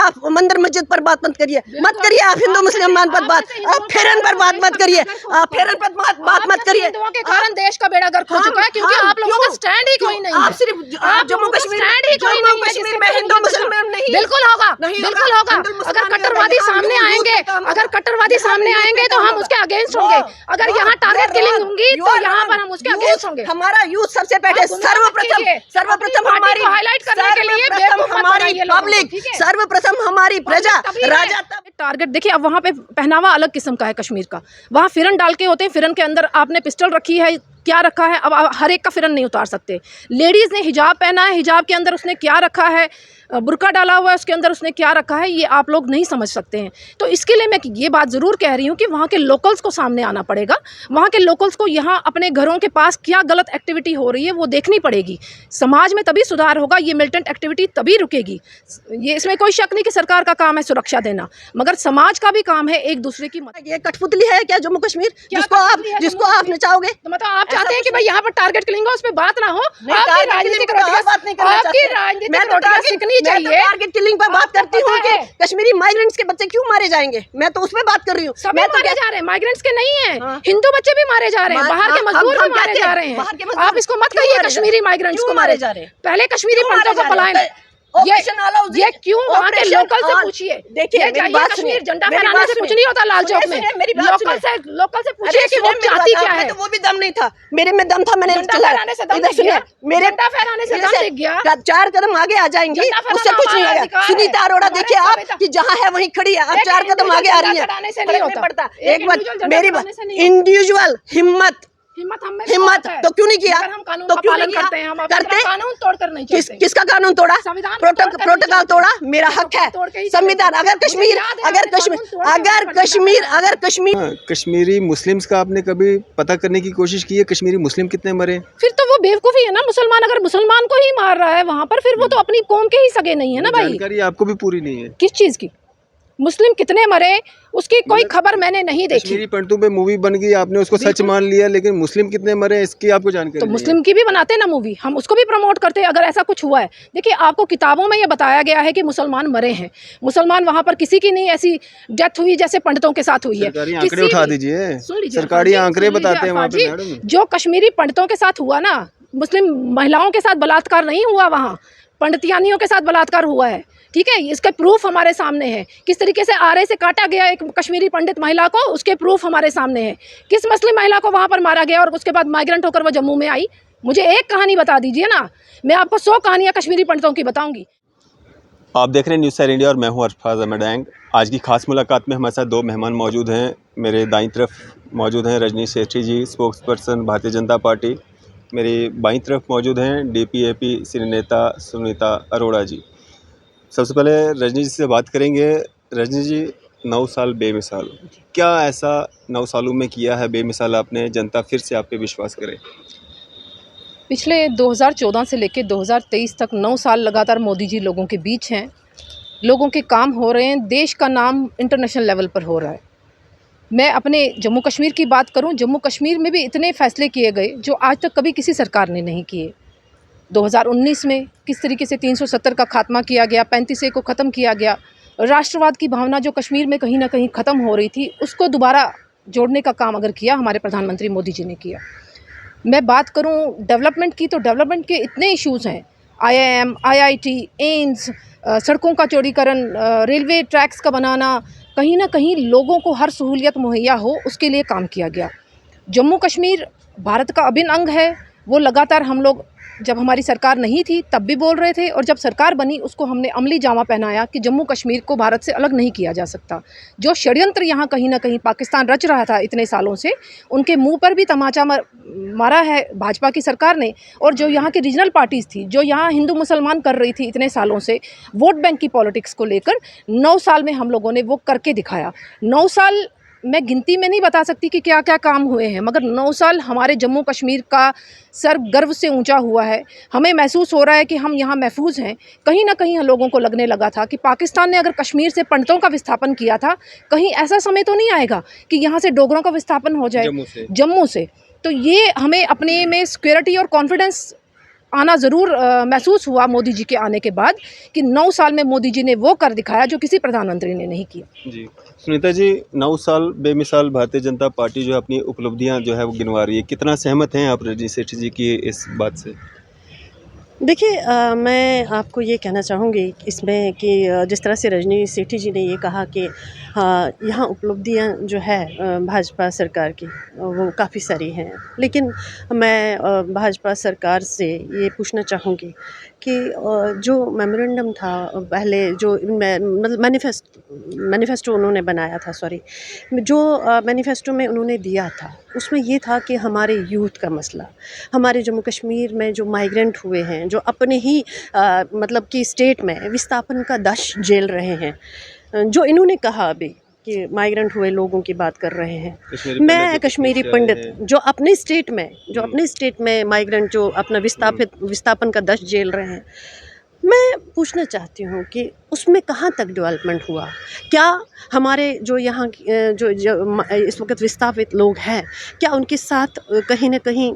आप मंदिर मस्जिद पर बात मत करिए, आप हिंदू मुसलमान पर बात, आप फेरन पर बात मत करिए, आप फेरन पर बात मत करिए। हिंदुओं के कारण देश का बेड़ा गर्क हो चुका है, क्योंकि आप लोगों का स्टैंड ही कोई नहीं है। आप सिर्फ जम्मू कश्मीर में हिंदू मुसलमान नहीं, बिल्कुल होगा, बिल्कुल होगा। अगर कट्टरवादी सामने आएंगे, तो हम उसके अगेंस्ट होंगे। अगर यहाँ टारगेट किलिंग होंगी तो यहाँ पर हम उसके अगेंस्ट होंगे। हमारा यूथ सबसे पहले सर्वप्रथम हमारी हाईलाइट करने के लिए हमारी पब्लिक, सर्वप्रथम हमारी प्रजा, राजा। टारगेट देखिए, अब वहाँ पे पहनावा अलग किस्म का है कश्मीर का। वहाँ फिरन डाल के होते हैं, फिरन के अंदर आपने पिस्टल रखी है, क्या रखा है, अब हर एक का फिरन नहीं उतार सकते। लेडीज़ ने हिजाब पहना है, हिजाब के अंदर उसने क्या रखा है, बुर्का डाला हुआ है, उसके अंदर उसने क्या रखा है, ये आप लोग नहीं समझ सकते हैं। तो इसके लिए मैं ये बात ज़रूर कह रही हूँ कि वहाँ के लोकल्स को सामने आना पड़ेगा। वहाँ के लोकल्स को यहाँ अपने घरों के पास क्या गलत एक्टिविटी हो रही है वो देखनी पड़ेगी। समाज में तभी सुधार होगा, ये मिलिटेंट एक्टिविटी तभी रुकेगी। ये इसमें कोई शक नहीं कि सरकार का काम है सुरक्षा देना, मगर समाज का भी काम है एक दूसरे की मदद। ये कठपुतली है क्या जम्मू कश्मीर, जिसको आप नचाओगे? तो मतलब आप चाहते हैं कि भाई यहाँ पर टारगेट किलिंग हो, उस पर बात ना हो? आपकी राजनीतिक रोटियां सीखनी चाहिए। टारगेट किलिंग पर बात करती हूँ कि कश्मीरी माइग्रेंट्स के बच्चे क्यों मारे जाएंगे, मैं तो उसमें बात कर रही हूँ। सभी मारे जा रहे हैं, माइग्रेंट्स के नहीं है, हिंदू बच्चे भी मारे जा रहे हैं, बाहर के मजदूर भी मारे जा रहे हैं। आप इसको मत कहिए कश्मीरी माइग्रेंट्स को मारे जा रहे हैं। पहले कश्मीरी पंडितों को पलायन, ये क्यों वहाँ के लोकल से पूछिए। देखिए कश्मीर झंडा फहराने से कुछ नहीं होता लाल चौक में। लोकल से पूछिए कि वो चाहती क्या है। तो वो भी दम नहीं था, मेरे में दम था, मैंने झंडा फहराने से दम दिख गया, झंडा फहराने से दम दिख गया। 4 कदम आगे आ जाएंगी, उससे कुछ नहीं होगा। सुनीता अरोड़ा देखिए आप कि जहाँ है वहीं खड़ी है, आप 4 कदम आगे आ रही है। एक बात मेरी बात, इंडिविजुअल हिम्मत तो क्यों नहीं किया? हम कानून का पालन करते हैं, हम कानून तोड़कर नहीं चलते। किसका कानून तोड़ा? प्रोटोकॉल तोड़ा, मेरा हक है। संविधान, अगर कश्मीरी मुस्लिम्स का आपने कभी पता करने की कोशिश की है, कश्मीरी मुस्लिम कितने मरे? फिर तो वो बेवकूफी है ना। मुसलमान अगर मुसलमान को ही मार रहा है वहाँ पर, फिर वो तो अपनी कौम के ही सगे नहीं है ना भाई। जानकारी आपको भी पूरी नहीं है किस चीज की? मुस्लिम कितने मरे उसकी कोई खबर मैंने नहीं देखी। कश्मीरी पंडितों पे मूवी बन गई, आपने उसको सच मान लिया, लेकिन मुस्लिम कितने मरे इसकी आपको जानकारी? तो मुस्लिम की भी बनाते ना मूवी, हम उसको भी प्रमोट करते हैं अगर ऐसा कुछ हुआ है। देखिए, आपको किताबों में ये बताया गया है कि मुसलमान मरे हैं, मुसलमान वहाँ पर किसी की नहीं ऐसी डेथ हुई जैसे पंडितों के साथ हुई है। आंकड़े उठा दीजिए, सरकारी आंकड़े बताते हैं वहाँ पे। जो कश्मीरी पंडितों के साथ हुआ ना, मुस्लिम महिलाओं के साथ बलात्कार नहीं हुआ, वहाँ पंडितियानियों के साथ बलात्कार हुआ है। ठीक है, इसके प्रूफ हमारे सामने है। किस तरीके से आरे से काटा गया एक कश्मीरी पंडित महिला को, उसके प्रूफ हमारे सामने है। किस मुस्लिम महिला को वहाँ पर मारा गया और उसके बाद माइग्रेंट होकर वो जम्मू में आई। मुझे एक कहानी बता दीजिए ना, मैं आपको 100 कहानियाँ कश्मीरी पंडितों की बताऊंगी। आप देख रहे हैं न्यूज़ सैर इंडिया और मैं हूँ अरफाज अहमद एंग। आज की खास मुलाकात में हमारे साथ 2 मेहमान मौजूद हैं। मेरे दाईं तरफ मौजूद हैं रजनी सेठी जी, spokes person Bharatiya Janata party. मेरी बाईं तरफ मौजूद हैं DPAP सीनियर नेता सुनीता अरोड़ा जी। सबसे पहले रजनी जी से बात करेंगे। रजनी जी, 9 साल बेमिसाल, क्या ऐसा 9 सालों में किया है बेमिसाल आपने, जनता फिर से आप पे विश्वास करे? पिछले 2014 से लेकर 2023 तक 9 साल लगातार मोदी जी लोगों के बीच हैं, लोगों के काम हो रहे हैं, देश का नाम इंटरनेशनल लेवल पर हो रहा है। मैं अपने जम्मू कश्मीर की बात करूं, जम्मू कश्मीर में भी इतने फैसले किए गए जो आज तक कभी किसी सरकार ने नहीं किए। 2019 में किस तरीके से 370 का खात्मा किया गया, 35A को ख़त्म किया गया। राष्ट्रवाद की भावना जो कश्मीर में कहीं ना कहीं ख़त्म हो रही थी, उसको दोबारा जोड़ने का काम अगर किया हमारे प्रधानमंत्री मोदी जी ने किया। मैं बात करूं डेवलपमेंट की, तो डेवलपमेंट के इतने इश्यूज़ हैं, IIM, IIT, एम्स, सड़कों का चौड़ीकरण, रेलवे ट्रैक्स का बनाना, कहीं ना कहीं लोगों को हर सहूलियत मुहैया हो उसके लिए काम किया गया। जम्मू कश्मीर भारत का अभिन्न अंग है, वो लगातार हम लोग जब हमारी सरकार नहीं थी तब भी बोल रहे थे, और जब सरकार बनी उसको हमने अमली जामा पहनाया कि जम्मू कश्मीर को भारत से अलग नहीं किया जा सकता। जो षड्यंत्र यहाँ कहीं ना कहीं पाकिस्तान रच रहा था इतने सालों से, उनके मुंह पर भी तमाचा मारा है भाजपा की सरकार ने। और जो यहाँ की रीजनल पार्टीज़ थी, जो यहाँ हिंदू मुसलमान कर रही थी इतने सालों से, वोट बैंक की पॉलिटिक्स को लेकर 9 साल में हम लोगों ने वो करके दिखाया। 9 साल मैं गिनती में नहीं बता सकती कि क्या क्या काम हुए हैं, मगर 9 साल हमारे जम्मू कश्मीर का सर गर्व से ऊंचा हुआ है। हमें महसूस हो रहा है कि हम यहाँ महफूज हैं। कहीं ना कहीं लोगों को लगने लगा था कि पाकिस्तान ने अगर कश्मीर से पंडितों का विस्थापन किया था, कहीं ऐसा समय तो नहीं आएगा कि यहाँ से डोगरों का विस्थापन हो जाए जम्मू से। तो ये हमें अपने में सिक्योरिटी और कॉन्फिडेंस आना ज़रूर महसूस हुआ मोदी जी के आने के बाद कि 9 साल में मोदी जी ने वो कर दिखाया जो किसी प्रधानमंत्री ने नहीं किया। जी सुनीता जी, 9 साल बेमिसाल भारतीय जनता पार्टी जो है अपनी उपलब्धियां जो है वो गिनवा रही है, कितना सहमत हैं आप रजनी सेठी जी की इस बात से? देखिए, मैं आपको ये कहना चाहूँगी इसमें कि जिस तरह से रजनी सेठी जी ने ये कहा कि यहाँ उपलब्धियाँ जो है भाजपा सरकार की वो काफ़ी सारी हैं, लेकिन मैं भाजपा सरकार से ये पूछना चाहूँगी कि जो मेमोरेंडम था पहले, जो मतलब मैनिफेस्टो उन्होंने बनाया था, जो मैनिफेस्टो में उन्होंने दिया था, उसमें ये था कि हमारे यूथ का मसला, हमारे जम्मू कश्मीर में जो माइग्रेंट हुए हैं, जो अपने ही मतलब कि स्टेट में विस्थापन का दश झेल रहे हैं, जो इन्होंने कहा अभी कि माइग्रेंट हुए लोगों की बात कर रहे हैं। मैं कश्मीरी पंडित जो अपने स्टेट में माइग्रेंट जो अपना विस्थापन का दश झेल रहे हैं, मैं पूछना चाहती हूँ कि उसमें कहाँ तक डेवलपमेंट हुआ? क्या हमारे जो यहाँ जो इस वक्त विस्थापित लोग हैं, क्या उनके साथ कहीं ना कहीं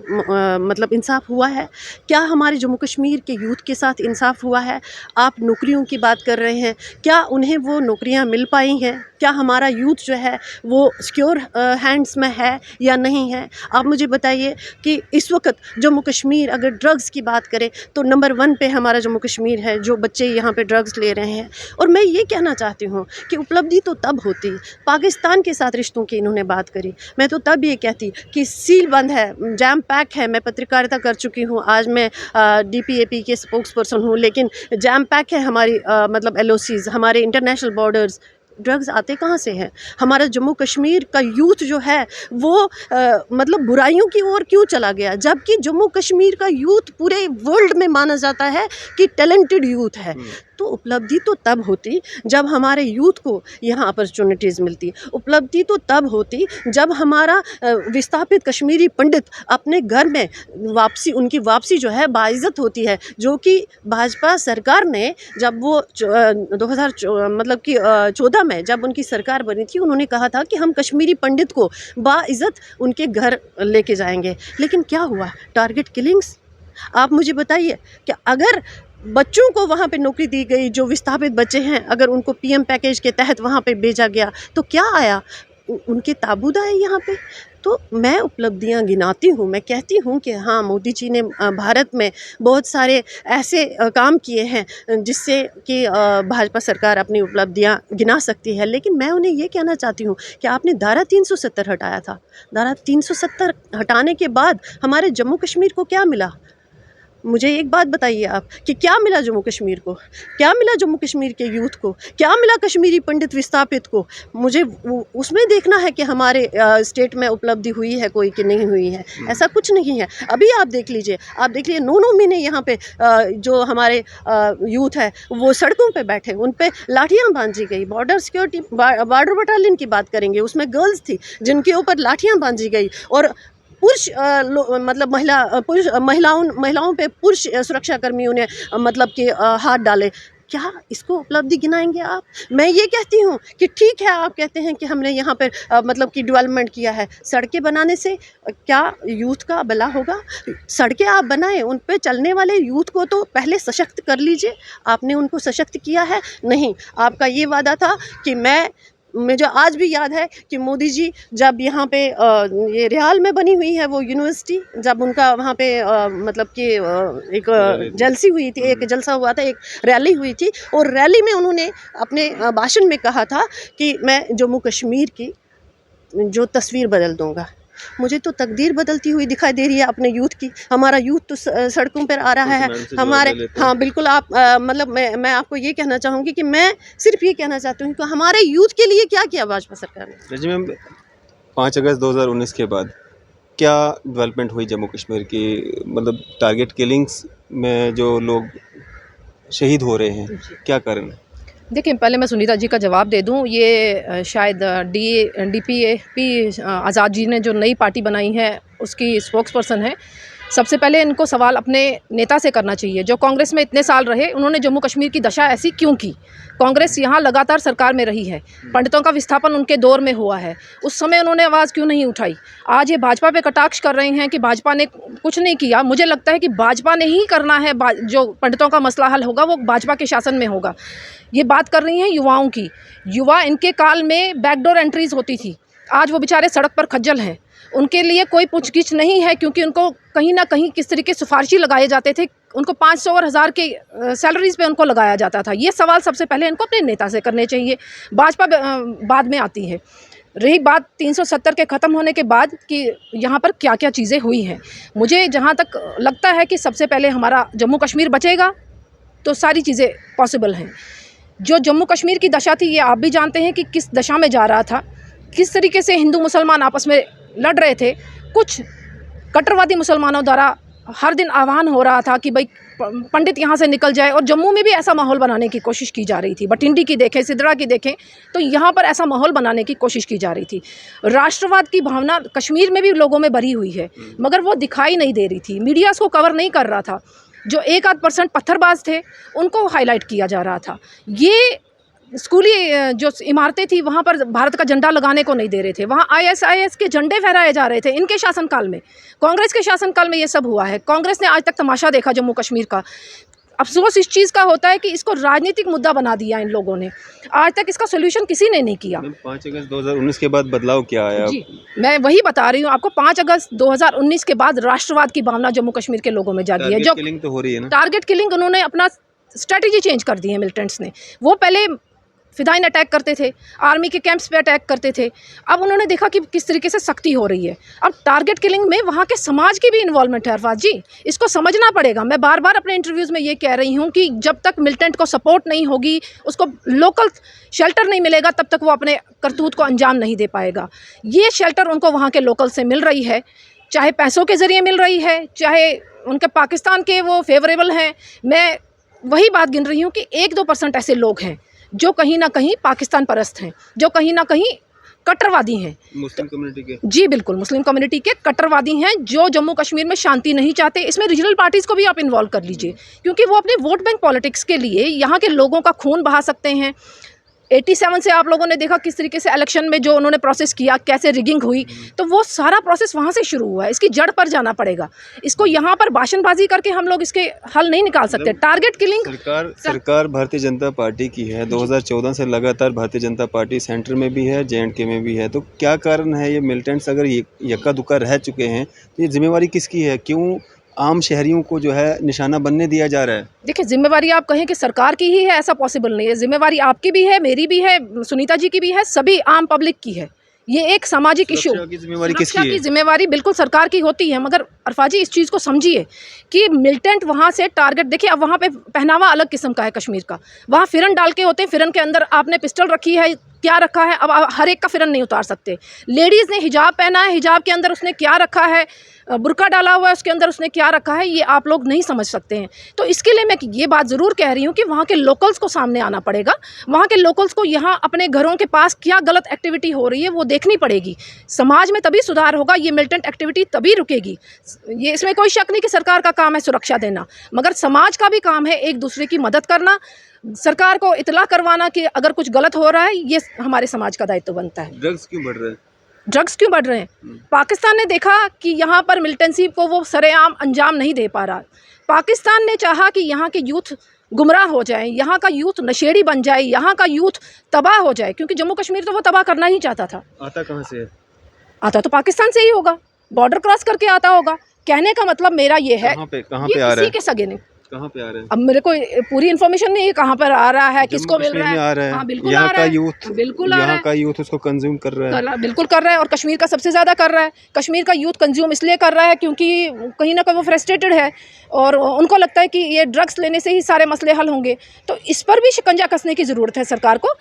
मतलब इंसाफ हुआ है? क्या हमारे जम्मू कश्मीर के यूथ के साथ इंसाफ हुआ है? आप नौकरियों की बात कर रहे हैं, क्या उन्हें वो नौकरियाँ मिल पाई हैं? क्या हमारा यूथ जो है वो सिक्योर हैंड्स में है या नहीं है? आप मुझे बताइए कि इस वक्त जम्मू कश्मीर, अगर ड्रग्स की बात करें तो नंबर 1 पे हमारा जम्मू कश्मीर है, जो बच्चे यहाँ पे ड्रग्स ले रहे हैं। और मैं ये कहना चाहती हूँ कि उपलब्धि तो तब होती, पाकिस्तान के साथ रिश्तों की इन्होंने बात करी, मैं तो तब ये कहती कि सील बंद है, जैम पैक है। मैं पत्रकारिता कर चुकी हूँ, आज मैं DPAP के स्पोक्स पर्सन हूँ, लेकिन जैम पैक है हमारी मतलब LOCs, हमारे इंटरनेशनल बॉर्डर्स। ड्रग्स आते कहाँ से हैं? हमारा जम्मू कश्मीर का यूथ जो है वो मतलब बुराइयों की ओर क्यों चला गया, जबकि जम्मू कश्मीर का यूथ पूरे वर्ल्ड में माना जाता है कि टैलेंटेड यूथ है। तो उपलब्धि तो तब होती जब हमारे यूथ को यहाँ अपॉर्चुनिटीज़ मिलती, उपलब्धि तो तब होती जब हमारा विस्थापित कश्मीरी पंडित अपने घर में उनकी वापसी जो है बाइज़्ज़त होती है, जो कि भाजपा सरकार ने जब वो 2014 में जब उनकी सरकार बनी थी, उन्होंने कहा था कि हम कश्मीरी पंडित को बाइज़्ज़त उनके घर लेके जाएंगे। लेकिन क्या हुआ? Target killings. आप मुझे बताइए कि अगर बच्चों को वहाँ पे नौकरी दी गई, जो विस्थापित बच्चे हैं, अगर उनको PM पैकेज के तहत वहाँ पे भेजा गया तो क्या आया? उनके ताबूत आए यहाँ पे। तो मैं उपलब्धियाँ गिनाती हूँ, मैं कहती हूँ कि हाँ, मोदी जी ने भारत में बहुत सारे ऐसे काम किए हैं जिससे कि भाजपा सरकार अपनी उपलब्धियाँ गिना सकती है। लेकिन मैं उन्हें ये कहना चाहती हूँ कि आपने धारा 370 हटाया था, धारा 370 हटाने के बाद हमारे जम्मू कश्मीर को क्या मिला? मुझे एक बात बताइए आप कि क्या मिला जम्मू कश्मीर को? क्या मिला जम्मू कश्मीर के यूथ को? क्या मिला कश्मीरी पंडित विस्थापित को? मुझे उसमें देखना है कि हमारे स्टेट में उपलब्धि हुई है कोई कि नहीं हुई है। ऐसा कुछ नहीं है। अभी आप देख लीजिए 9 महीने यहाँ पे जो हमारे यूथ है वो सड़कों पे बैठे, उन पे लाठियाँ बांधी गई। बॉर्डर सिक्योरिटी बॉर्डर बटालियन की बात करेंगे, उसमें गर्ल्स थी जिनके ऊपर लाठियाँ बांधी गई, और पुरुष मतलब महिलाओं पे पुरुष सुरक्षाकर्मियों ने मतलब कि हाथ डाले। क्या इसको उपलब्धि गिनाएंगे आप? मैं ये कहती हूँ कि ठीक है, आप कहते हैं कि हमने यहाँ पर मतलब कि डेवलपमेंट किया है, सड़कें बनाने से क्या यूथ का भला होगा? सड़कें आप बनाएं, उन पे चलने वाले यूथ को तो पहले सशक्त कर लीजिए। आपने उनको सशक्त किया है? नहीं। आपका ये वादा था कि मुझे आज भी याद है कि मोदी जी जब यहाँ पे ये रियाल में बनी हुई है वो यूनिवर्सिटी, जब उनका वहाँ पे मतलब कि एक जलसी हुई थी, एक जलसा हुआ था, एक रैली हुई थी, और रैली में उन्होंने अपने भाषण में कहा था कि मैं जम्मू कश्मीर की जो तस्वीर बदल दूँगा। मुझे तो तकदीर बदलती हुई दिखाई दे रही है अपने यूथ की। हमारा यूथ तो सड़कों पर आ रहा है हमारे। हाँ बिल्कुल, आप मतलब मैं आपको ये कहना चाहूँगी कि मैं सिर्फ ये कहना चाहती हूँ कि हमारे यूथ के लिए क्या किया भाजपा सरकार ने। रजनी मैम, 5 अगस्त 2019 के बाद क्या डेवलपमेंट हुई जम्मू कश्मीर की? मतलब टारगेट किलिंग्स में जो लोग शहीद हो रहे हैं, क्या कारण है? देखिए, पहले मैं सुनीता जी का जवाब दे दूं। ये शायद DPAP आज़ाद जी ने जो नई पार्टी बनाई है उसकी स्पोक्स पर्सन है। सबसे पहले इनको सवाल अपने नेता से करना चाहिए। जो कांग्रेस में इतने साल रहे, उन्होंने जम्मू कश्मीर की दशा ऐसी क्यों की? कांग्रेस यहाँ लगातार सरकार में रही है, पंडितों का विस्थापन उनके दौर में हुआ है, उस समय उन्होंने आवाज़ क्यों नहीं उठाई? आज ये भाजपा पे कटाक्ष कर रहे हैं कि भाजपा ने कुछ नहीं किया। मुझे लगता है कि भाजपा ने ही करना है, जो पंडितों का मसला हल होगा वो भाजपा के शासन में होगा। ये बात कर रही हैं युवाओं की। युवा इनके काल में बैकडोर एंट्रीज़ होती थी, आज वो बेचारे सड़क पर खज्जल हैं। उनके लिए कोई पूछगिछ नहीं है, क्योंकि उनको कहीं ना कहीं किस तरीके सिफारिशी लगाए जाते थे, उनको 500 और 1000 के सैलरीज़ पे उनको लगाया जाता था। ये सवाल सबसे पहले इनको अपने नेता से करने चाहिए, भाजपा बाद में आती है। रही बात 370 के ख़त्म होने के बाद कि यहाँ पर क्या क्या चीज़ें हुई हैं, मुझे जहाँ तक लगता है कि सबसे पहले हमारा जम्मू कश्मीर बचेगा तो सारी चीज़ें पॉसिबल हैं। जो जम्मू कश्मीर की दशा थी, ये आप भी जानते हैं कि किस दशा में जा रहा था, किस तरीके से हिंदू मुसलमान आपस में लड़ रहे थे। कुछ कट्टरवादी मुसलमानों द्वारा हर दिन आह्वान हो रहा था कि भाई पंडित यहाँ से निकल जाए, और जम्मू में भी ऐसा माहौल बनाने की कोशिश की जा रही थी। बठिंडी की देखें, सिद्रा की देखें, तो यहाँ पर ऐसा माहौल बनाने की कोशिश की जा रही थी। राष्ट्रवाद की भावना कश्मीर में भी लोगों में भरी हुई है, मगर वो दिखाई नहीं दे रही थी, मीडिया उसको कवर नहीं कर रहा था। जो 1-8% पत्थरबाज थे उनको हाईलाइट किया जा रहा था। ये स्कूली जो इमारतें थी वहाँ पर भारत का झंडा लगाने को नहीं दे रहे थे, वहाँ ISIS के झंडे फहराए जा रहे थे। इनके शासनकाल में, कांग्रेस के शासनकाल में ये सब हुआ है। कांग्रेस ने आज तक तमाशा देखा जम्मू कश्मीर का। अफसोस इस चीज़ का होता है कि इसको राजनीतिक मुद्दा बना दिया इन लोगों ने, आज तक इसका सोल्यूशन किसी ने नहीं किया। 5 अगस्त 2019 के बाद बदलाव क्या आया? जी, मैं वही बता रही हूँ आपको। 5 अगस्त 2019 के बाद राष्ट्रवाद की भावना जम्मू कश्मीर के लोगों में जागी है। जो किलिंग तो हो रही है ना, टारगेट किलिंग, उन्होंने अपना स्ट्रेटजी चेंज कर दी है मिलिटेंट्स ने। वो पहले फिदाइन अटैक करते थे, आर्मी के कैंप्स पे अटैक करते थे, अब उन्होंने देखा कि किस तरीके से सख्ती हो रही है। अब टारगेट किलिंग में वहाँ के समाज की भी इन्वॉल्वमेंट है अरफात जी, इसको समझना पड़ेगा। मैं बार बार अपने इंटरव्यूज़ में ये कह रही हूँ कि जब तक मिलिटेंट को सपोर्ट नहीं होगी, उसको लोकल शेल्टर नहीं मिलेगा, तब तक वो अपने करतूत को अंजाम नहीं दे पाएगा। ये शेल्टर उनको वहाँ के लोकल से मिल रही है, चाहे पैसों के ज़रिए मिल रही है, चाहे उनके पाकिस्तान के वो फेवरेबल हैं। मैं वही बात गिन रही हूँ कि 1-2% ऐसे लोग हैं जो कहीं ना कहीं पाकिस्तान परस्त हैं, जो कहीं ना कहीं कट्टरवादी हैं, मुस्लिम कम्युनिटी के। जी बिल्कुल, मुस्लिम कम्युनिटी के कट्टरवादी हैं, जो जम्मू कश्मीर में शांति नहीं चाहते। इसमें रीजनल पार्टीज़ को भी आप इन्वॉल्व कर लीजिए, क्योंकि वो अपने वोट बैंक पॉलिटिक्स के लिए यहाँ के लोगों का खून बहा सकते हैं। 87 से आप लोगों ने देखा किस तरीके से इलेक्शन में जो उन्होंने प्रोसेस किया, कैसे रिगिंग हुई, तो वो सारा प्रोसेस वहाँ से शुरू हुआ है। इसकी जड़ पर जाना पड़ेगा। इसको यहाँ पर भाषणबाजी करके हम लोग इसके हल नहीं निकाल सकते। टारगेट किलिंग सरकार भारतीय जनता पार्टी की है, 2014 से लगातार भारतीय जनता पार्टी सेंटर में भी है, JNK में भी है, तो क्या कारण है? ये मिलिटेंट्स अगर यक्का दुक्का रह चुके हैं तो ये जिम्मेवारी किसकी है? क्यों आम शहरियों को जो है निशाना बनने दिया जा रहा है? देखिए, जिम्मेवारी आप कहें कि सरकार की ही है, ऐसा पॉसिबल नहीं है। जिम्मेवारी आपकी भी है, मेरी भी है, सुनीता जी की भी है, सभी आम पब्लिक की है। ये एक सामाजिक इशू, सुरक्षा की जिम्मेवारी बिल्कुल सरकार की होती है। मगर अरफात जी, इस चीज़ को समझिए कि मिलिटेंट वहाँ से टारगेट, देखिए अब वहाँ पे पहनावा अलग किस्म का है कश्मीर का। वहाँ फिरन डाल के होते हैं, फिरन के अंदर आपने पिस्टल रखी है, क्या रखा है, अब हर एक का फिरन नहीं उतार सकते। लेडीज़ ने हिजाब पहना है, हिजाब के अंदर उसने क्या रखा है, बुर्का डाला हुआ है, उसके अंदर उसने क्या रखा है, ये आप लोग नहीं समझ सकते हैं। तो इसके लिए मैं ये बात ज़रूर कह रही हूँ कि वहाँ के लोकल्स को सामने आना पड़ेगा। वहाँ के लोकल्स को यहाँ अपने घरों के पास क्या गलत एक्टिविटी हो रही है वो देखनी पड़ेगी। समाज में तभी सुधार होगा, ये मिलिटेंट एक्टिविटी तभी रुकेगी। ये इसमें कोई शक नहीं कि सरकार का काम है सुरक्षा देना, मगर समाज का भी काम है एक दूसरे की मदद करना, सरकार को इतला करवाना कि अगर कुछ गलत हो रहा है। ये हमारे समाज का दायित्व बनता है। ड्रग्स क्यों बढ़ रहे हैं? ड्रग्स क्यों बढ़ रहे हैं? पाकिस्तान ने देखा कि यहाँ पर मिलिटेंसी को वो सरेआम अंजाम नहीं दे पा रहा। पाकिस्तान ने चाहा कि यहाँ के यूथ गुमराह हो जाए, यहाँ का यूथ नशेड़ी बन जाए, यहाँ का यूथ तबाह हो जाए, क्योंकि जम्मू कश्मीर तो वो तबाह करना ही चाहता था। आता कहाँ से है? आता तो पाकिस्तान से ही होगा, बॉर्डर क्रॉस करके आता होगा। कहने का मतलब मेरा ये है, कहाँ पे आ रहा है? के सगे ने कहाँ पे आ रहे हैं? अब मेरे को पूरी इन्फॉर्मेशन नहीं है कहाँ पर आ रहा है, किसको मिल रहा है। हाँ, बिल्कुल यहाँ आ रहा का है, यूथ, बिल्कुल यहाँ का यूथ उसको कंज्यूम कर रहा है, बिल्कुल कर रहा है, और कश्मीर का सबसे ज़्यादा कर रहा है। कश्मीर का यूथ कंज्यूम इसलिए कर रहा है क्योंकि कहीं ना कहीं वो फ्रस्ट्रेटेड है और उनको लगता है कि ये ड्रग्स लेने से ही सारे मसले हल होंगे। तो इस पर भी शिकंजा कसने की ज़रूरत है सरकार को।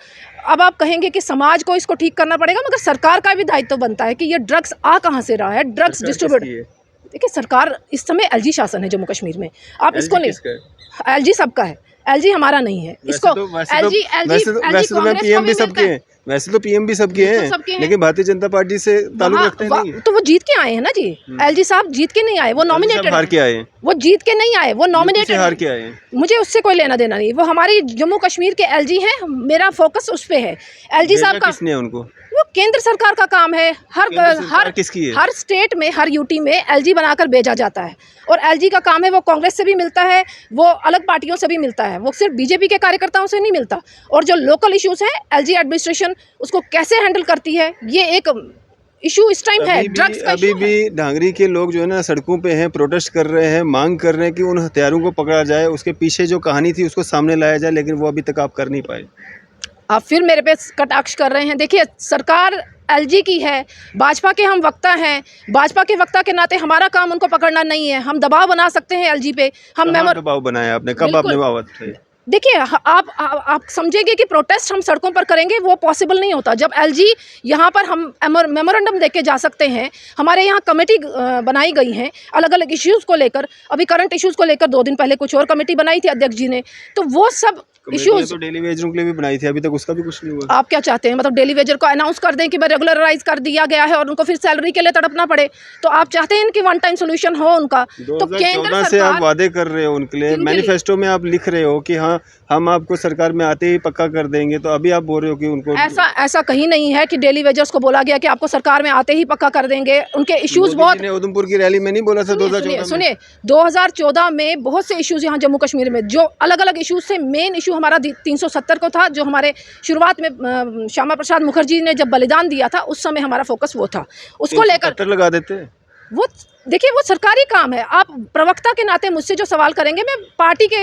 अब आप कहेंगे कि समाज को इसको ठीक करना पड़ेगा, मगर सरकार का भी दायित्व बनता है कि ये ड्रग्स आ कहाँ से रहा है, ड्रग्स डिस्ट्रीब्यूट। देखिए, सरकार इस समय LG शासन है जम्मू कश्मीर में, आप इसको नहीं, LG सबका है, एलजी हमारा नहीं है। इसको एलजी पीएम भी सबके हैं, वैसे तो पीएम भी सबके हैं, लेकिन भारतीय जनता पार्टी से ताल्लुक रखते नहीं। तो वो जीत के आए हैं ना जी, एलजी साहब जीत के नहीं आए, वो नॉमिनेटेड हार के आए हैं, वो जीत के नहीं आए, वो नॉमिनेटेड हार के आए हैं। मुझे उससे कोई लेना देना नहीं, वो हमारी जम्मू कश्मीर के एलजी हैं, मेरा फोकस उस पे है। एलजी साहब का किसने उनको, वो केंद्र सरकार का काम है, किसकी है? हर स्टेट में, हर यूटी में एलजी बनाकर भेजा जाता है, और एलजी का काम है, वो कांग्रेस से भी मिलता है, वो अलग पार्टियों से भी मिलता है, वो सिर्फ बीजेपी के कार्यकर्ताओं से नहीं मिलता। और जो लोकल इश्यूज हैं, एलजी एडमिनिस्ट्रेशन उसको कैसे हैंडल करती है, ये एक इशू इस टाइम है। ड्रग्स का अभी भी डांगरी के लोग जो है ना सड़कों पे हैं, प्रोटेस्ट कर रहे हैं, मांग कर रहे हैं कि उन हत्यारों को पकड़ा जाए, उसके पीछे जो कहानी थी उसको सामने लाया जाए, लेकिन वो अभी तक आप कर नहीं पाए। आप फिर मेरे पे कटाक्ष कर रहे हैं। देखिए, सरकार एलजी की है, भाजपा के हम वक्ता हैं, भाजपा के वक्ता के नाते हमारा काम उनको पकड़ना नहीं है। हम दबाव बना सकते हैं एलजी पे, हम दबाव बनाया आपने, कब आपने बात की? देखिए, आप समझेंगे कि प्रोटेस्ट हम सड़कों पर करेंगे, वो पॉसिबल नहीं होता। जब एलजी यहाँ पर हम मेमोरेंडम देके जा सकते हैं, हमारे यहाँ कमेटी बनाई गई हैं अलग अलग इश्यूज़ को लेकर। अभी करंट इश्यूज़ को लेकर 2 दिन पहले कुछ और कमेटी बनाई थी अध्यक्ष जी ने, तो वो सब इश्यूज तो डेली वेजरों के लिए भी बनाई थी, अभी तक उसका भी कुछ नहीं हुआ। आप क्या चाहते हैं, मतलब डेली वेजर को अनाउंस कर दें कि भाई रेगुलराइज कर दिया गया है और उनको फिर सैलरी के लिए तड़पना पड़े? तो आप चाहते हैं कि वन टाइम सोल्यूशन हो उनका? तो केंद्र से आप वादे कर रहे हो उनके लिए, मैनिफेस्टो में आप लिख रहे हो कि हाँ हम आपको सरकार में आते ही पक्का कर देंगे, तो अभी आप बोल रहे हो कि उनको ऐसा कहीं नहीं है कि डेली वेजर्स को बोला गया कि आपको सरकार में आते ही पक्का कर देंगे। उनके इश्यूज बहुत, उधमपुर की रैली में नहीं बोला था 2014? सुनिए, 2014 में बहुत से इश्यूज यहाँ जम्मू कश्मीर में जो अलग अलग इश्यूज से, मेन इशू हमारा 370 को था, जो हमारे शुरुआत में श्यामा प्रसाद मुखर्जी ने जब बलिदान दिया था, उस समय हमारा फोकस वो था। उसको लेकर लगा देते, वो देखिए, वो सरकारी काम है। आप प्रवक्ता के नाते मुझसे जो सवाल करेंगे, मैं पार्टी के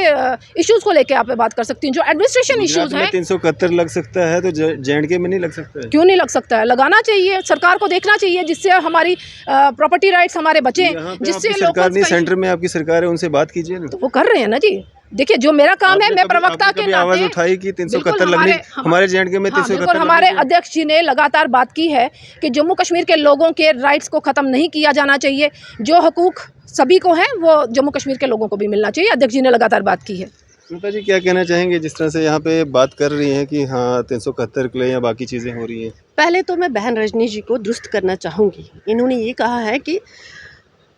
इश्यूज को लेकर आप पे बात कर सकती हूँ। जो एडमिनिस्ट्रेशन इश्यूज हैं, 371 लग सकता है, तो जे&के में नहीं लग सकता है? क्यों नहीं लग सकता है? लगाना चाहिए, सरकार को देखना चाहिए, जिससे हमारी प्रॉपर्टी राइट्स हमारे बचे, जिससे सरकार नहीं, सेंटर में आपकी सरकार है, उनसे बात कीजिए ना। तो वो कर रहे हैं ना जी। देखिए, जो मेरा काम है, मैं प्रवक्ता के नाते आवाज उठाई कि 371 लगनी हमारे जे&के में 371। हमारे अध्यक्ष जी ने लगातार बात की है कि जम्मू कश्मीर के लोगों के राइट्स को ख़त्म नहीं किया जाना चाहिए। जो हकूक़ सभी को हैं, वो जम्मू कश्मीर के लोगों को भी मिलना चाहिए। अध्यक्ष जी ने लगातार बात की है। सुनीता जी, क्या कहना चाहेंगे जिस तरह से यहाँ पे बात कर रही हैं कि हाँ 371 के लिए या बाकी चीज़ें हो रही हैं? पहले तो मैं बहन रजनी जी को दुरुस्त करना चाहूँगी। इन्होंने ये कहा है कि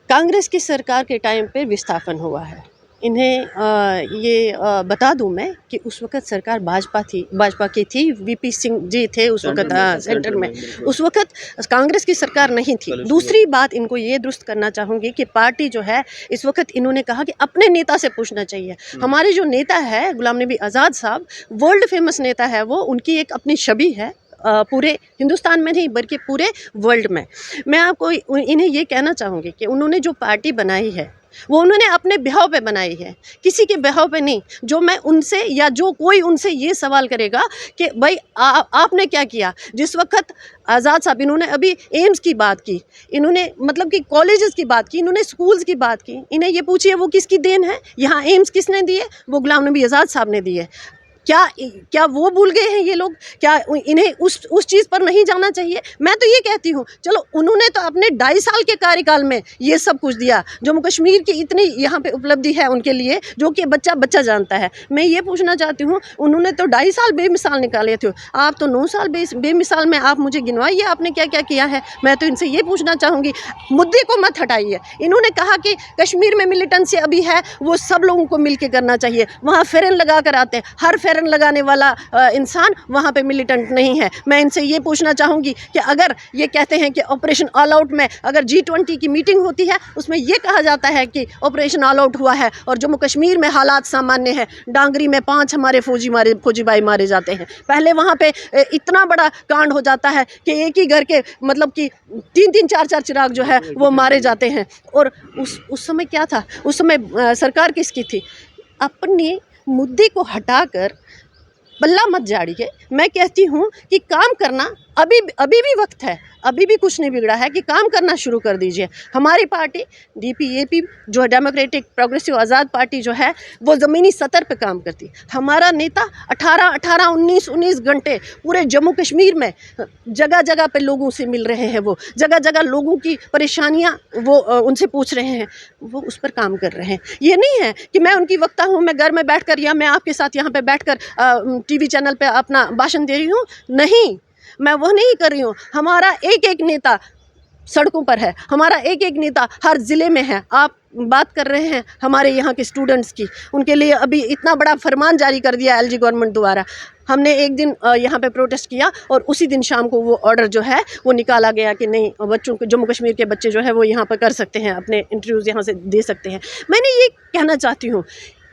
कांग्रेस की सरकार के टाइम पे विस्थापन हुआ है। इन्हें ये बता दूं मैं कि उस वक़्त सरकार भाजपा की थी, वीपी सिंह जी थे उस वक़्त सेंटर में, उस वक़्त कांग्रेस की सरकार नहीं थी। दूसरी बात इनको ये दुरुस्त करना चाहूँगी कि पार्टी जो है इस वक्त, इन्होंने कहा कि अपने नेता से पूछना चाहिए। हमारे जो नेता है गुलाम नबी आज़ाद साहब, वर्ल्ड फेमस नेता है वो, उनकी एक अपनी छवि है पूरे हिंदुस्तान में नहीं बल्कि पूरे वर्ल्ड में। मैं आपको इन्हें ये कहना चाहूँगी कि उन्होंने जो पार्टी बनाई है वो उन्होंने अपने बिहाव पे बनाई है, किसी के बिहाव पे नहीं। जो मैं उनसे या जो कोई उनसे ये सवाल करेगा कि भाई आपने क्या किया, जिस वक्त आज़ाद साहब, इन्होंने अभी एम्स की बात की, इन्होंने मतलब कि कॉलेजेस की बात की, इन्होंने स्कूल्स की बात की, इन्हें ये पूछिए वो किसकी देन है? यहाँ एम्स किसने दिए? वो गुलाम नबी आज़ाद साहब ने दिए। क्या वो भूल गए हैं ये लोग? क्या इन्हें उस चीज़ पर नहीं जाना चाहिए? मैं तो ये कहती हूँ, चलो उन्होंने तो अपने 2.5 साल के कार्यकाल में ये सब कुछ दिया। जम्मू कश्मीर की इतनी यहाँ पे उपलब्धि है उनके लिए, जो कि बच्चा जानता है। मैं ये पूछना चाहती हूँ, उन्होंने तो 2.5 साल बेमिसाल निकाले थे, आप तो 9 साल बेमिसाल में आप मुझे गिनवाइए आपने क्या क्या किया है। मैं तो इनसे ये पूछना चाहूँगी, मुद्दे को मत हटाइए। इन्होंने कहा कि कश्मीर में मिलिटेंसी अभी है, वो सब लोगों को मिल के करना चाहिए। वहाँ फेरन लगा कर आते हैं, हर फेरन लगाने वाला इंसान वहाँ पे मिलिटेंट नहीं है। मैं इनसे ये पूछना चाहूँगी कि अगर ये कहते हैं कि ऑपरेशन ऑल आउट में अगर G20 की मीटिंग होती है, उसमें ये कहा जाता है कि ऑपरेशन ऑल आउट हुआ है और जम्मू कश्मीर में हालात सामान्य है, डांगरी में 5 हमारे फौजी भाई मारे जाते हैं। पहले वहाँ पे इतना बड़ा कांड हो जाता है कि एक ही घर के मतलब कि 3-3 4-4 चिराग जो है वो मारे जाते हैं। और उस समय क्या था? उस समय सरकार किसकी थी? अपने मुद्दे को हटाकर बल्ला मत झाड़िए। मैं कहती हूँ कि काम करना अभी भी वक्त है, अभी भी कुछ नहीं बिगड़ा है कि काम करना शुरू कर दीजिए। हमारी पार्टी DPAP जो है डेमोक्रेटिक प्रोग्रेसिव आज़ाद पार्टी जो है वो ज़मीनी सतह पे काम करती है। हमारा नेता 19 घंटे पूरे जम्मू कश्मीर में जगह जगह पे लोगों से मिल रहे हैं, वो जगह जगह लोगों की परेशानियां वो उनसे पूछ रहे हैं, वो उस पर काम कर रहे हैं। ये नहीं है कि मैं उनकी वक्ता हूँ, मैं घर में बैठकर या मैं आपके साथ यहाँ पे बैठकर TV चैनल पे अपना भाषण दे रही हूँ। नहीं, मैं वो नहीं कर रही हूँ। हमारा एक एक नेता सड़कों पर है, हमारा एक एक नेता हर ज़िले में है। आप बात कर रहे हैं हमारे यहाँ के स्टूडेंट्स की, उनके लिए अभी इतना बड़ा फरमान जारी कर दिया LG गवर्नमेंट द्वारा। हमने एक दिन यहाँ पे प्रोटेस्ट किया और उसी दिन शाम को वो ऑर्डर जो है वो निकाला गया कि नहीं, बच्चों को, जम्मू कश्मीर के बच्चे जो है वो यहाँ पर कर सकते हैं, अपने इंटरव्यूज़ यहाँ से दे सकते हैं। मैंने ये कहना चाहती हूँ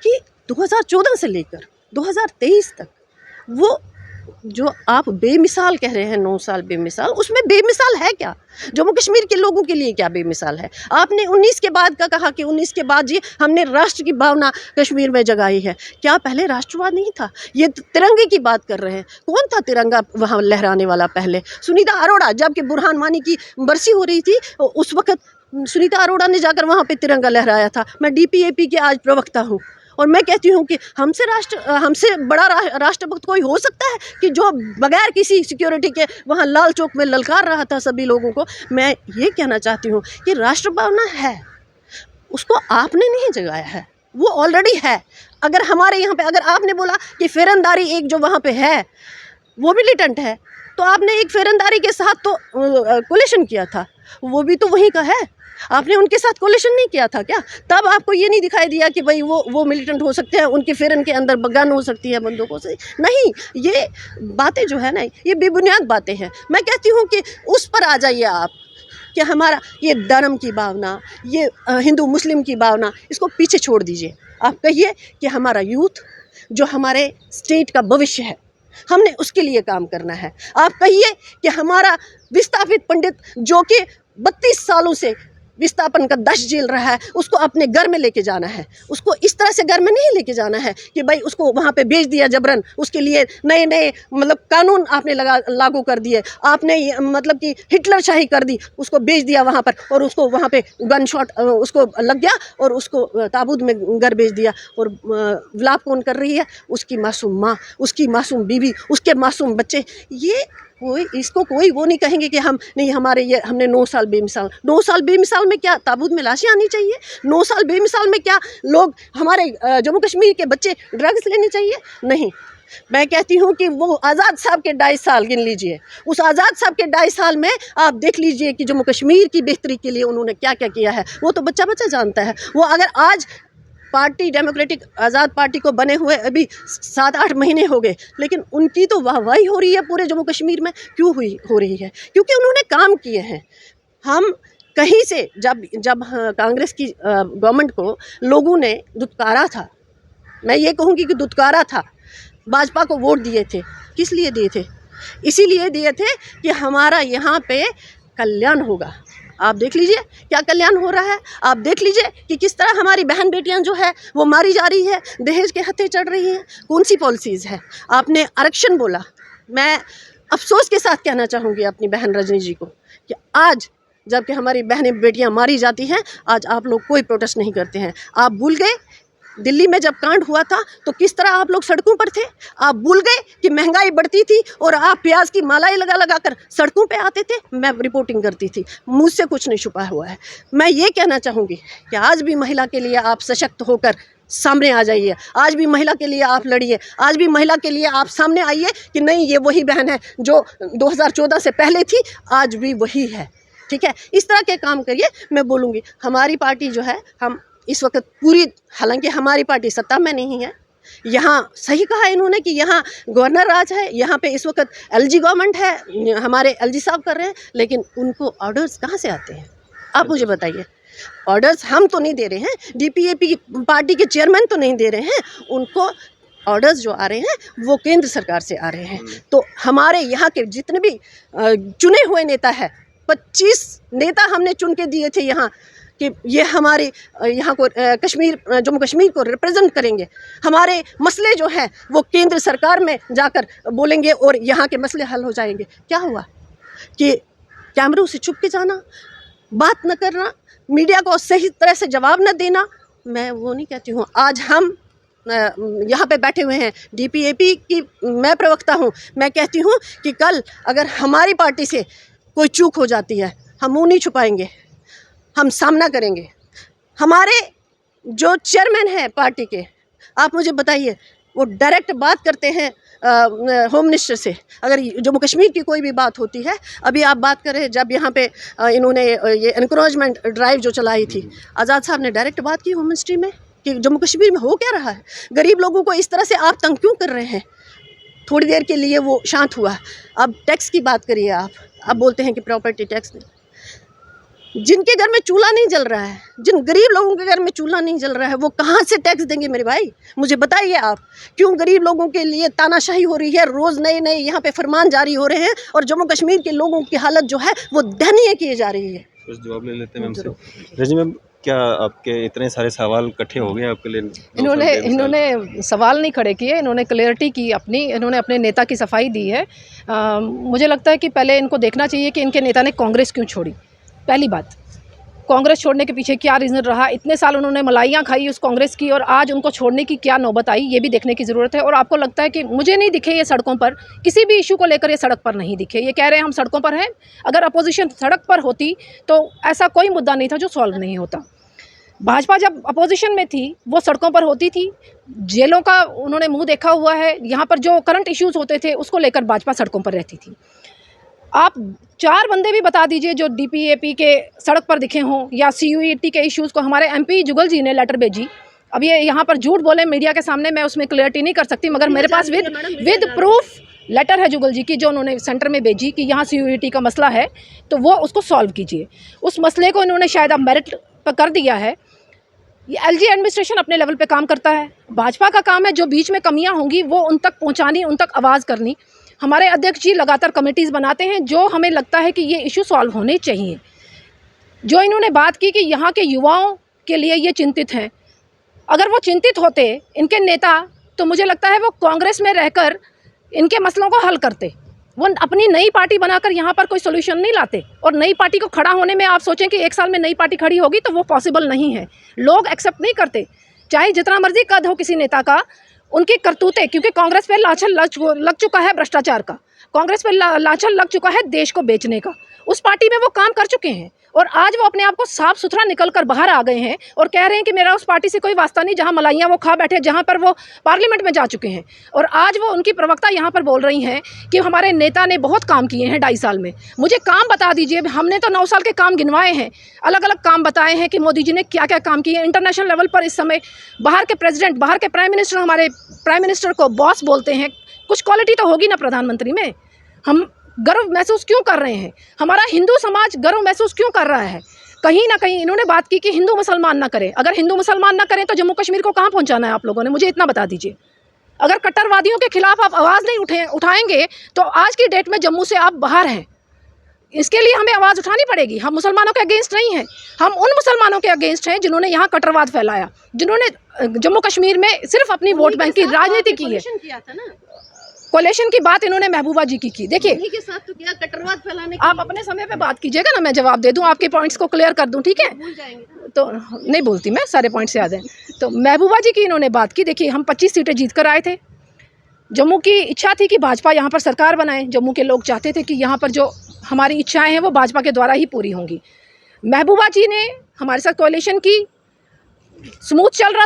कि 2014 से लेकर 2023 तक वो जो आप बेमिसाल कह रहे हैं 9 साल बेमिसाल, उसमें बेमिसाल है क्या? जम्मू कश्मीर के लोगों के लिए क्या बेमिसाल है? आपने 19 के बाद का कहा कि 19 के बाद जी हमने राष्ट्र की भावना कश्मीर में जगाई है। क्या पहले राष्ट्रवाद नहीं था? ये तिरंगे की बात कर रहे हैं। कौन था तिरंगा वहाँ लहराने वाला पहले? सुनीता अरोड़ा, जबकि बुरहान वानी की बरसी हो रही थी उस वक्त सुनीता अरोड़ा ने जाकर वहाँ पर तिरंगा लहराया था। मैं DPAP के आज प्रवक्ता हूँ और मैं कहती हूँ कि हमसे बड़ा राष्ट्रभक्त कोई हो सकता है कि जो बगैर किसी सिक्योरिटी के वहाँ लाल चौक में ललकार रहा था सभी लोगों को। मैं ये कहना चाहती हूँ कि राष्ट्र भावना है, उसको आपने नहीं जगाया है, वो ऑलरेडी है। अगर हमारे यहाँ पे अगर आपने बोला कि फेरंदारी एक जो वहाँ पे है वो मिलिटेंट है, तो आपने एक फेरंदारी के साथ तो कोलिशन किया था, वो भी तो वहीं का है। आपने उनके साथ कोलिशन नहीं किया था क्या? तब आपको ये नहीं दिखाई दिया कि भाई वो मिलिटेंट हो सकते हैं, उनके फेरन के अंदर गन हो सकती है बंदूकों से? नहीं, ये बातें जो है ना ये बेबुनियाद बातें हैं। मैं कहती हूँ कि उस पर आ जाइए आप कि हमारा ये धर्म की भावना, ये हिंदू मुस्लिम की भावना, इसको पीछे छोड़ दीजिए। आप कहिए कि हमारा यूथ जो हमारे स्टेट का भविष्य है, हमने उसके लिए काम करना है। आप कहिए कि हमारा विस्थापित पंडित जो कि 32 सालों से विस्थापन का दश झेल रहा है, उसको अपने घर में लेके जाना है। उसको इस तरह से घर में नहीं लेके जाना है कि भाई उसको वहाँ पे भेज दिया जबरन, उसके लिए नए नए मतलब कानून आपने लागू कर दिए, आपने मतलब कि हिटलर शाही कर दी, उसको भेज दिया वहाँ पर और उसको वहाँ पे गन शॉट उसको लग गया और उसको ताबूत में घर भेज दिया। और विलाप कौन कर रही है? उसकी मासूम माँ, उसकी मासूम बीवी, उसके मासूम बच्चे। ये इसको कोई वो नहीं कहेंगे कि हम नहीं, हमारे ये हमने 9 साल बेमिसाल। 9 साल बेमिसाल में क्या ताबूत में लाशें आनी चाहिए? 9 साल बेमिसाल में क्या लोग हमारे जम्मू कश्मीर के बच्चे ड्रग्स लेने चाहिए? नहीं, मैं कहती हूँ कि वो आज़ाद साहब के 2.5 साल गिन लीजिए। उस आज़ाद साहब के 2.5 साल में आप देख लीजिए कि जम्मू कश्मीर की बेहतरी के लिए उन्होंने क्या क्या किया है। वो तो बच्चा बच्चा जानता है। वो अगर आज पार्टी डेमोक्रेटिक आज़ाद पार्टी को बने हुए अभी 7-8 महीने हो गए, लेकिन उनकी तो वाहवाही हो रही है पूरे जम्मू कश्मीर में। क्यों हो रही है? क्योंकि उन्होंने काम किए हैं। हम कहीं से जब कांग्रेस की गवर्नमेंट को लोगों ने दुत्कारा था, मैं ये कहूँगी कि दुत्कारा था, भाजपा को वोट दिए थे। किस लिए दिए थे? इसीलिए दिए थे कि हमारा यहाँ पे कल्याण होगा। आप देख लीजिए क्या कल्याण हो रहा है। आप देख लीजिए कि किस तरह हमारी बहन बेटियां जो है वो मारी जा रही है, दहेज के हत्थे चढ़ रही हैं। कौन सी पॉलिसीज़ है? आपने आरक्षण बोला। मैं अफसोस के साथ कहना चाहूँगी अपनी बहन रजनी जी को कि आज जबकि हमारी बहनें बेटियां मारी जाती हैं, आज आप लोग कोई प्रोटेस्ट नहीं करते हैं। आप भूल गए दिल्ली में जब कांड हुआ था तो किस तरह आप लोग सड़कों पर थे। आप भूल गए कि महंगाई बढ़ती थी और आप प्याज की मालाएं लगा लगा कर सड़कों पे आते थे। मैं रिपोर्टिंग करती थी, मुझसे कुछ नहीं छुपा हुआ है। मैं ये कहना चाहूँगी कि आज भी महिला के लिए आप सशक्त होकर सामने आ जाइए। आज भी महिला के लिए आप लड़िए। आज भी महिला के लिए आप सामने आइए कि नहीं, ये वही बहन है जो 2014 से पहले थी, आज भी वही है। ठीक है, इस तरह के काम करिए। मैं बोलूँगी हमारी पार्टी जो है, हम इस वक्त पूरी, हालांकि हमारी पार्टी सत्ता में नहीं है, यहाँ सही कहा इन्होंने कि यहाँ गवर्नर राज है, यहाँ पे इस वक्त LG गवर्नमेंट है, हमारे LG साहब कर रहे हैं, लेकिन उनको ऑर्डर्स कहाँ से आते हैं? आप मुझे बताइए। ऑर्डर्स हम तो नहीं दे रहे हैं, DPAP पार्टी के चेयरमैन तो नहीं दे रहे हैं, उनको ऑर्डर्स जो आ रहे हैं वो केंद्र सरकार से आ रहे हैं। तो हमारे यहाँ के जितने भी चुने हुए नेता है, 25 नेता हमने चुन के दिए थे यहाँ कि ये हमारे यहाँ को जम्मू कश्मीर को रिप्रेजेंट करेंगे। हमारे मसले जो हैं वो केंद्र सरकार में जाकर बोलेंगे और यहाँ के मसले हल हो जाएंगे। क्या हुआ? कि कैमरों से छुप के जाना, बात न करना, मीडिया को सही तरह से जवाब न देना, मैं वो नहीं कहती हूँ। आज हम यहाँ पे बैठे हुए हैं, DPAP की मैं प्रवक्ता हूँ, मैं कहती हूँ कि कल अगर हमारी पार्टी से कोई चूक हो जाती है, हम मुँह नहीं छुपाएंगे, हम सामना करेंगे। हमारे जो चेयरमैन हैं पार्टी के, आप मुझे बताइए, वो डायरेक्ट बात करते हैं होम मिनिस्टर से। अगर जम्मू कश्मीर की कोई भी बात होती है, अभी आप बात कर रहे हैं जब यहाँ पे इन्होंने ये एनकरेजमेंट ड्राइव जो चलाई थी, आज़ाद साहब ने डायरेक्ट बात की होम मिनिस्ट्री में कि जम्मू कश्मीर में हो क्या रहा है, गरीब लोगों को इस तरह से आप तंग क्यों कर रहे हैं। थोड़ी देर के लिए वो शांत हुआ। अब टैक्स की बात करिए आप बोलते हैं कि प्रॉपर्टी टैक्स नहीं। जिनके घर में चूल्हा नहीं जल रहा है, जिन गरीब लोगों के घर में चूल्हा नहीं जल रहा है, वो कहाँ से टैक्स देंगे मेरे भाई? मुझे बताइए आप, क्यों गरीब लोगों के लिए तानाशाही हो रही है? रोज़ नए नए यहाँ पे फरमान जारी हो रहे हैं और जम्मू कश्मीर के लोगों की हालत जो है वो दयनीय की जा रही है। कुछ जवाब ले लेते हैं मैम से। रजनी मैम, क्या आपके इतने सारे सवाल इकट्ठे हो गए आपके लिए? इन्होंने सवाल नहीं खड़े किए, इन्होंने क्लियरिटी की अपनी, इन्होंने अपने नेता की सफाई दी है। मुझे लगता है कि पहले इनको देखना चाहिए कि इनके नेता ने कांग्रेस क्यों छोड़ी। पहली बात, कांग्रेस छोड़ने के पीछे क्या रीज़न रहा? इतने साल उन्होंने मलाइयाँ खाई उस कांग्रेस की, और आज उनको छोड़ने की क्या नौबत आई, ये भी देखने की ज़रूरत है। और आपको लगता है कि मुझे नहीं दिखे ये सड़कों पर, किसी भी इशू को लेकर ये सड़क पर नहीं दिखे। ये कह रहे हैं हम सड़कों पर हैं। अगर अपोजिशन सड़क पर होती तो ऐसा कोई मुद्दा नहीं था जो सॉल्व नहीं होता। भाजपा जब अपोजिशन में थी वो सड़कों पर होती थी, जेलों का उन्होंने मुँह देखा हुआ है। यहाँ पर जो करंट इश्यूज़ होते थे उसको लेकर भाजपा सड़कों पर रहती थी। आप 4 बंदे भी बता दीजिए जो DPAP के सड़क पर दिखे हों, या CUET के इश्यूज़ को। हमारे MP जुगल जी ने लेटर भेजी। अब ये यहाँ पर झूठ बोले मीडिया के सामने, मैं उसमें क्लियरिटी नहीं कर सकती, मगर मेरे पास विद प्रूफ लेटर है जुगल जी की, जो उन्होंने सेंटर में भेजी कि यहाँ CUET का मसला है तो वो उसको सॉल्व कीजिए। उस मसले को इन्होंने शायद अब मेरिट पर कर दिया है। ये LG एडमिनिस्ट्रेशन अपने लेवल पे काम करता है, भाजपा का काम है जो बीच में कमियां होंगी वो उन तक पहुंचानी, उन तक आवाज़ करनी। हमारे अध्यक्ष जी लगातार कमेटीज़ बनाते हैं जो हमें लगता है कि ये इशू सॉल्व होने चाहिए। जो इन्होंने बात की कि यहाँ के युवाओं के लिए ये चिंतित हैं, अगर वो चिंतित होते इनके नेता, तो मुझे लगता है वो कांग्रेस में रहकर इनके मसलों को हल करते। वो अपनी नई पार्टी बनाकर यहाँ पर कोई सोल्यूशन नहीं लाते। और नई पार्टी को खड़ा होने में आप सोचें कि 1 साल में नई पार्टी खड़ी होगी, तो वो पॉसिबल नहीं है। लोग एक्सेप्ट नहीं करते, चाहे जितना मर्जी कद हो किसी नेता का। उनकी करतूतें, क्योंकि कांग्रेस पे लाछन लग चुका है भ्रष्टाचार का, कांग्रेस पे लाछन लग चुका है देश को बेचने का। उस पार्टी में वो काम कर चुके हैं और आज वो अपने आप को साफ सुथरा निकल कर बाहर आ गए हैं और कह रहे हैं कि मेरा उस पार्टी से कोई वास्ता नहीं जहां मलाइयां वो खा बैठे, जहां पर वो पार्लियामेंट में जा चुके हैं। और आज वो उनकी प्रवक्ता यहाँ पर बोल रही हैं कि हमारे नेता ने बहुत काम किए हैं 2.5 साल में। मुझे काम बता दीजिए, हमने तो 9 साल के काम गिनवाए हैं, अलग अलग काम बताए हैं कि मोदी जी ने क्या क्या काम किए। इंटरनेशनल लेवल पर इस समय बाहर के प्रेसिडेंट, बाहर के प्राइम मिनिस्टर हमारे प्राइम मिनिस्टर को बॉस बोलते हैं। कुछ क्वालिटी तो होगी ना प्रधानमंत्री में। हम गर्व महसूस क्यों कर रहे हैं? हमारा हिंदू समाज गर्व महसूस क्यों कर रहा है? कहीं ना कहीं इन्होंने बात की कि हिंदू मुसलमान ना करें। अगर हिंदू मुसलमान ना करें तो जम्मू कश्मीर को कहाँ पहुँचाना है आप लोगों ने? मुझे इतना बता दीजिए। अगर कट्टरवादियों के खिलाफ आप आवाज़ नहीं उठाएंगे तो आज की डेट में जम्मू से आप बाहर हैं। इसके लिए हमें आवाज़ उठानी पड़ेगी। हम मुसलमानों के अगेंस्ट नहीं हैं, हम उन मुसलमानों के अगेंस्ट हैं जिन्होंने यहाँ कट्टरवाद फैलाया, जिन्होंने जम्मू कश्मीर में सिर्फ अपनी वोट बैंक की राजनीति की है। कोलेशन की बात इन्होंने महबूबा जी की देखिए, के साथ तो क्या कट्टरवाद फैलाने आप अपने समय पे बात कीजिएगा ना, मैं जवाब दे दूं, आपके पॉइंट्स को क्लियर कर दूं, ठीक है? तो नहीं बोलती मैं, सारे पॉइंट्स याद हैं। तो महबूबा जी की इन्होंने बात की। देखिए, हम 25 सीटें जीत कर आए थे। जम्मू की इच्छा थी कि भाजपा यहाँ पर सरकार बनाए। जम्मू के लोग चाहते थे कि यहाँ पर जो हमारी इच्छाएँ हैं वो भाजपा के द्वारा ही पूरी होंगी। महबूबा जी ने हमारे साथ कोलिशन की, स्मूथ चल रहा था।